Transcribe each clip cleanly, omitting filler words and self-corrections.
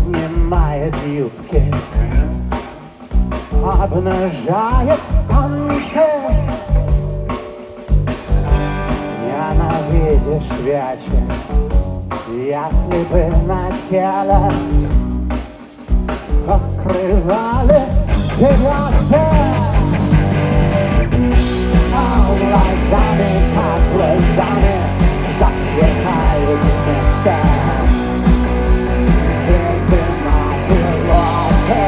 поднимает юбки, обнажает танцы. Ненавидишь вечер, если бы на тело покрывали звезды. А глазами, как глазами, засверкают вместе. Видимо, пилоты.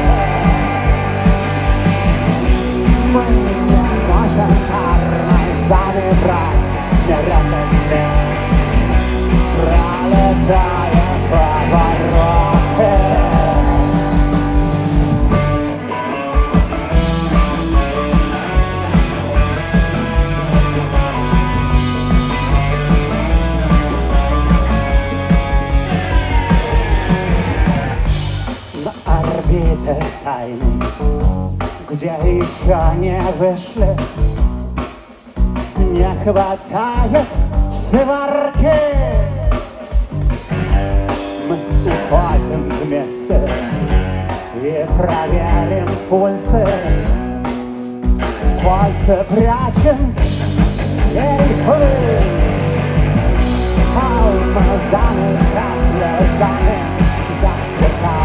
Мы не можем тормозами брать неразумные, пролетая повороты. На орбите тайны, где еще не вышли, не хватает сварки. Мы уходим вместе и проверим пульсы. Пальцы прячем сейфы. Алмазами, как глазами, засверкают